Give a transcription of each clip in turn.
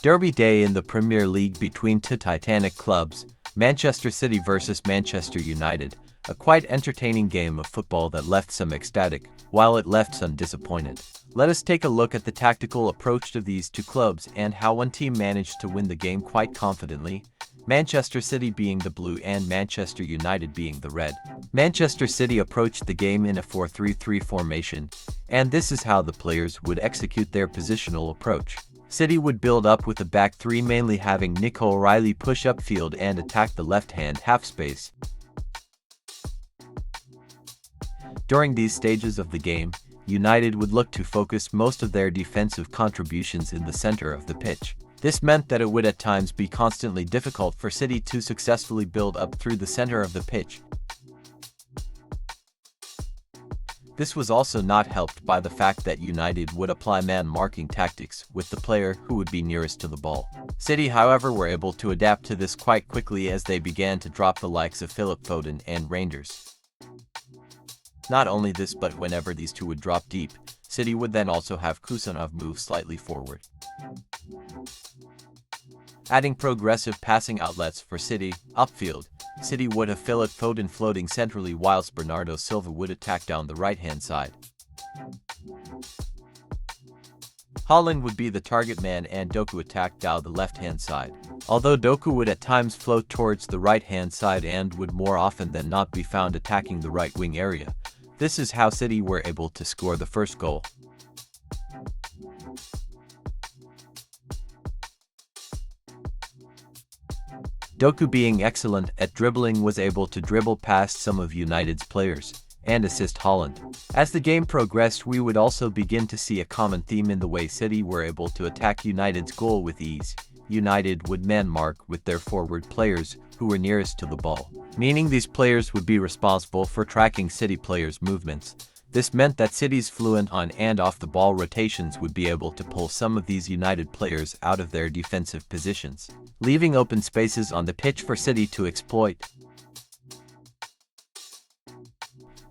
Derby day in the Premier League between two Titanic clubs, Manchester City versus Manchester United, a quite entertaining game of football that left some ecstatic, while it left some disappointed. Let us take a look at the tactical approach of these two clubs and how one team managed to win the game quite confidently, Manchester City being the blue and Manchester United being the red. Manchester City approached the game in a 4-3-3 formation, and this is how the players would execute their positional approach. City would build up with a back three, mainly having Nico O'Reilly push upfield and attack the left-hand half space. During these stages of the game, United would look to focus most of their defensive contributions in the center of the pitch. This meant that it would at times be constantly difficult for City to successfully build up through the center of the pitch. This was also not helped by the fact that United would apply man-marking tactics with the player who would be nearest to the ball. City, however, were able to adapt to this quite quickly as they began to drop the likes of Philip Foden and Rangers. Not only this, but whenever these two would drop deep, City would then also have Kusanov move slightly forward, adding progressive passing outlets for City. Upfield, City would have Philip Foden floating centrally whilst Bernardo Silva would attack down the right-hand side. Haaland would be the target man and Doku attack down the left-hand side. Although Doku would at times float towards the right-hand side and would more often than not be found attacking the right wing area, this is how City were able to score the first goal. Doku, being excellent at dribbling, was able to dribble past some of United's players and assist Haaland. As the game progressed, we would also begin to see a common theme in the way City were able to attack United's goal with ease. United would man-mark with their forward players who were nearest to the ball, meaning these players would be responsible for tracking City players' movements. This meant that City's fluent on and off the ball rotations would be able to pull some of these United players out of their defensive positions, leaving open spaces on the pitch for City to exploit.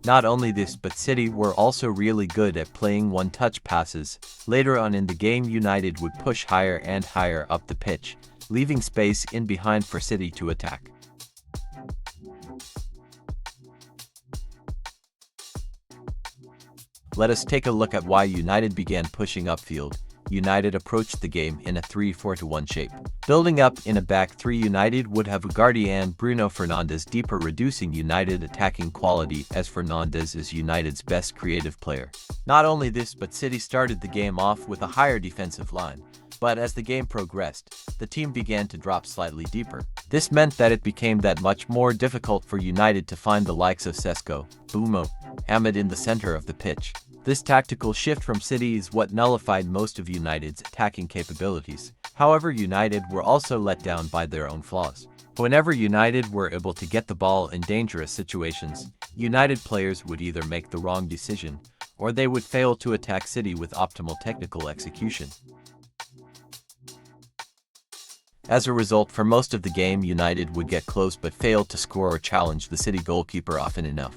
Not only this, but City were also really good at playing one-touch passes. Later on in the game, United would push higher and higher up the pitch, leaving space in behind for City to attack. Let us take a look at why United began pushing upfield. United approached the game in a 3-4-1 shape. Building up in a back three, United would have Ugarte and Bruno Fernandes deeper, reducing United attacking quality as Fernandes is United's best creative player. Not only this, but City started the game off with a higher defensive line, but as the game progressed, the team began to drop slightly deeper. This meant that it became that much more difficult for United to find the likes of Sesko, Bumo, Ahmed in the center of the pitch. This tactical shift from City is what nullified most of United's attacking capabilities. However, United were also let down by their own flaws. Whenever United were able to get the ball in dangerous situations, United players would either make the wrong decision, or they would fail to attack City with optimal technical execution. As a result, for most of the game, United would get close but fail to score or challenge the City goalkeeper often enough.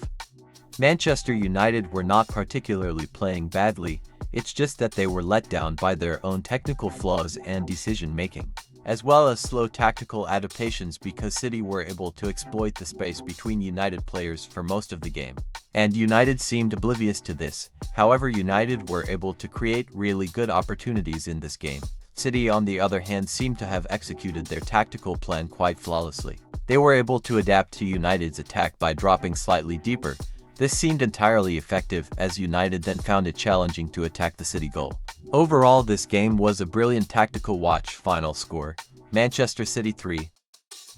Manchester United were not particularly playing badly, it's just that they were let down by their own technical flaws and decision-making, as well as slow tactical adaptations, because City were able to exploit the space between United players for most of the game, and United seemed oblivious to this. However, United were able to create really good opportunities in this game. City, on the other hand, seemed to have executed their tactical plan quite flawlessly. They were able to adapt to United's attack by dropping slightly deeper. This seemed entirely effective, as United then found it challenging to attack the City goal. Overall, this game was a brilliant tactical watch. Final score: Manchester City 3,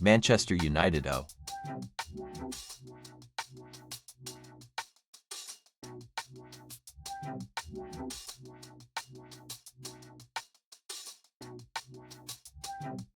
Manchester United 0.